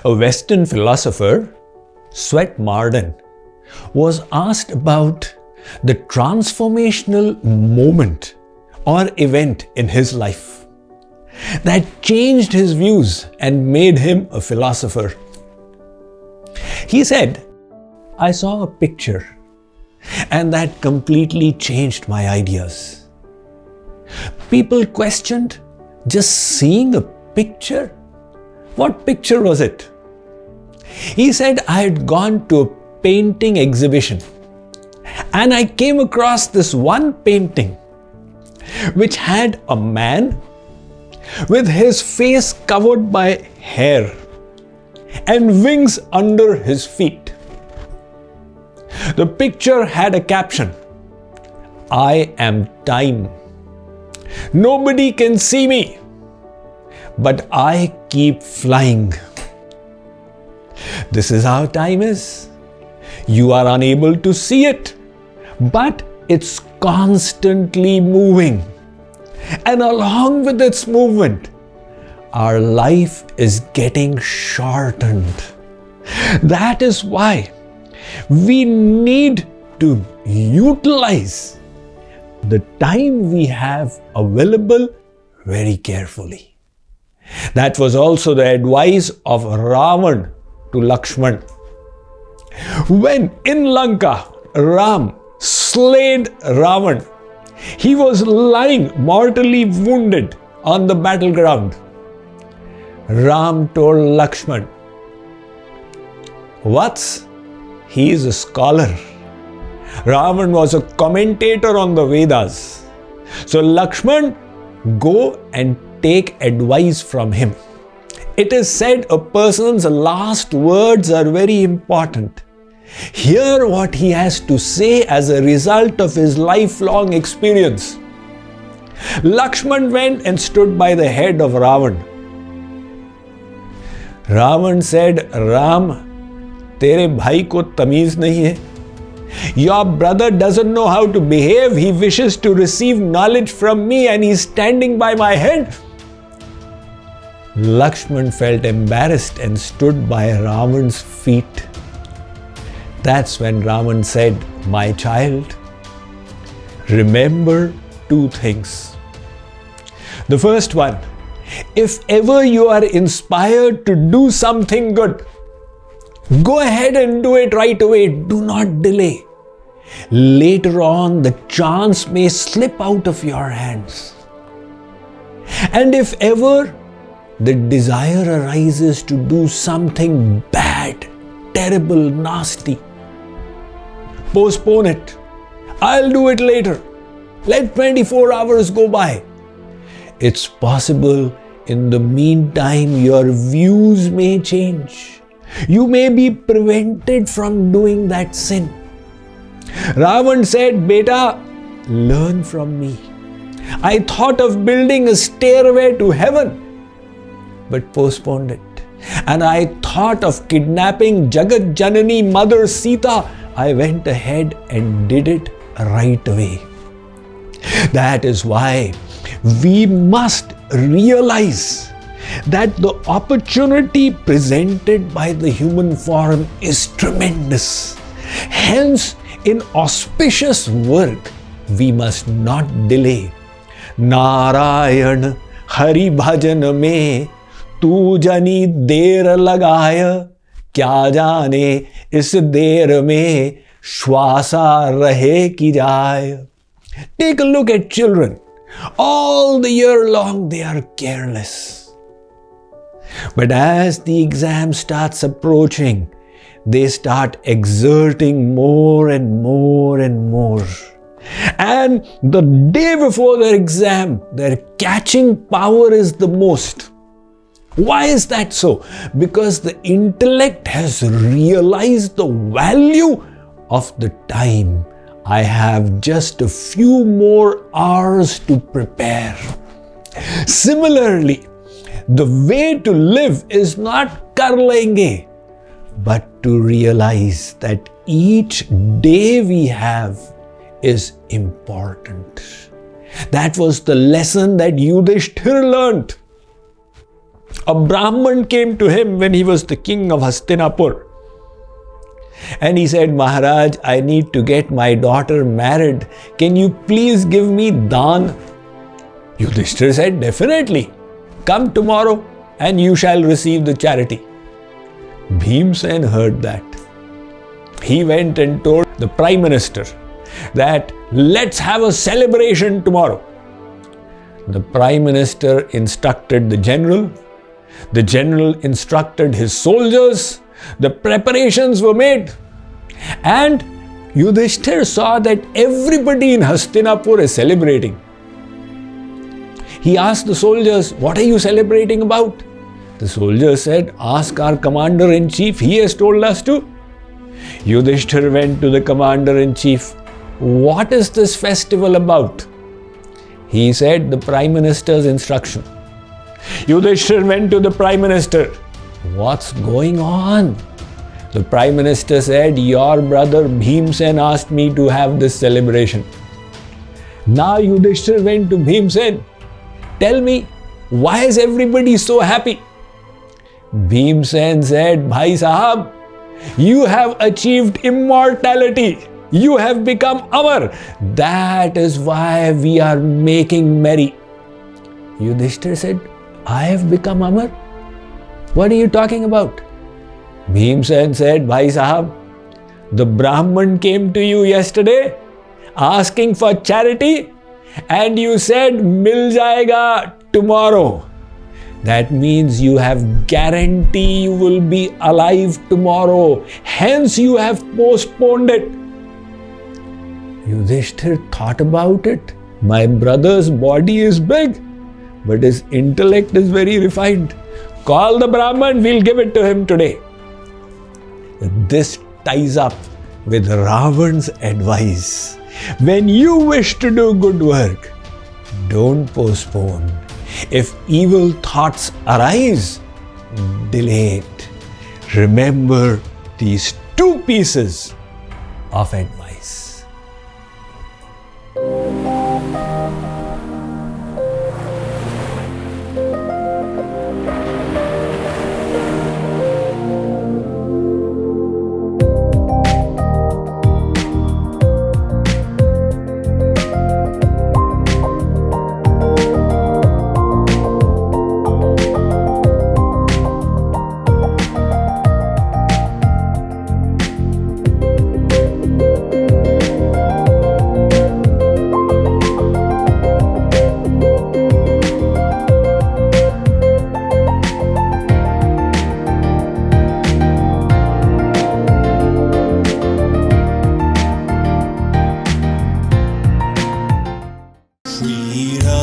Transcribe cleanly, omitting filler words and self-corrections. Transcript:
A Western philosopher, Sweetmarden, was asked about the transformational moment or event in his life that changed his views and made him a philosopher. He said, "I saw a picture and that completely changed my ideas." People questioned, just seeing a picture? What picture was it? He said, "I had gone to a painting exhibition and I came across this one painting which had a man with his face covered by hair and wings under his feet. The picture had a caption, 'I am time. Nobody can see me, but I keep flying.' This is how time is. You are unable to see it, but it's constantly moving. And along with its movement, our life is getting shortened. That is why we need to utilize the time we have available very carefully." That was also the advice of Ravan to Lakshman. When in Lanka, Ram slayed Ravan, he was lying mortally wounded on the battleground. Ram told Lakshman, "Vats, he is a scholar. Ravan was a commentator on the Vedas. So Lakshman, go and take advice from him." It is said a person's last words are very important. Hear what he has to say as a result of his lifelong experience. Lakshman went and stood by the head of Ravan. Ravan said, "Ram, तेरे भाई को तमीज नहीं है. Your brother doesn't know how to behave. He wishes to receive knowledge from me and he's standing by my head." Lakshman felt embarrassed and stood by Ravan's feet. That's when Ravan said, "My child, remember two things. The first one, if ever you are inspired to do something good, go ahead and do it right away. Do not delay. Later on, the chance may slip out of your hands. And if ever the desire arises to do something bad, terrible, nasty, postpone it. I'll do it later. Let 24 hours go by. It's possible in the meantime your views may change. You may be prevented from doing that sin." Ravan said, "Beta, learn from me. I thought of building a stairway to heaven, but postponed it. And I thought of kidnapping Jagadjanani Mother Sita. I went ahead and did it right away." That is why we must realize that the opportunity presented by the human form is tremendous. Hence, in auspicious work, we must not delay. Narayan Hari Bhajan mein tu jani der lagaya, kya jane is der mein shwasa rahe ki jaye. Take a look at children. All the year long they are careless. But as the exam starts approaching, they start exerting more and more and more. And the day before their exam, their catching power is the most. Why is that so? Because the intellect has realized the value of the time. I have just a few more hours to prepare. Similarly, the way to live is not kar lenge, but to realize that each day we have is important. That was the lesson that Yudhisthira learned. A Brahman came to him when he was the king of Hastinapur. And he said, Maharaj, I need to get my daughter married. Can you please give me dhan? Yudhisthira said, definitely. Come tomorrow and you shall receive the charity. Bhimsen heard that. He went and told the Prime Minister that let's have a celebration tomorrow. The Prime Minister instructed the general instructed his soldiers, the preparations were made, and Yudhisthira saw that everybody in Hastinapur is celebrating. He asked the soldiers, what are you celebrating about? The soldiers said, ask our commander-in-chief, he has told us to. Yudhisthira went to the commander-in-chief. What is this festival about? He said, the Prime Minister's instruction. Yudhisthira went to the Prime Minister. What's going on? The Prime Minister said, your brother Bhimsen asked me to have this celebration. Now Yudhisthira went to Bhimsen. Tell me, why is everybody so happy? Bhimsen said, Bhai Sahab, you have achieved immortality. You have become Amar. That is why we are making merry. Yudhisthira said, I have become Amar? What are you talking about? Bhimsen said, Bhai Sahab, the Brahman came to you yesterday asking for charity and you said, Mil jayega tomorrow. That means you have guarantee you will be alive tomorrow. Hence you have postponed it. Yudhisthira thought about it. My brother's body is big, but his intellect is very refined. Call the Brahman, we'll give it to him today. This ties up with Ravan's advice. When you wish to do good work, don't postpone. If evil thoughts arise, delay it. Remember these two pieces of advice. Shri Ram.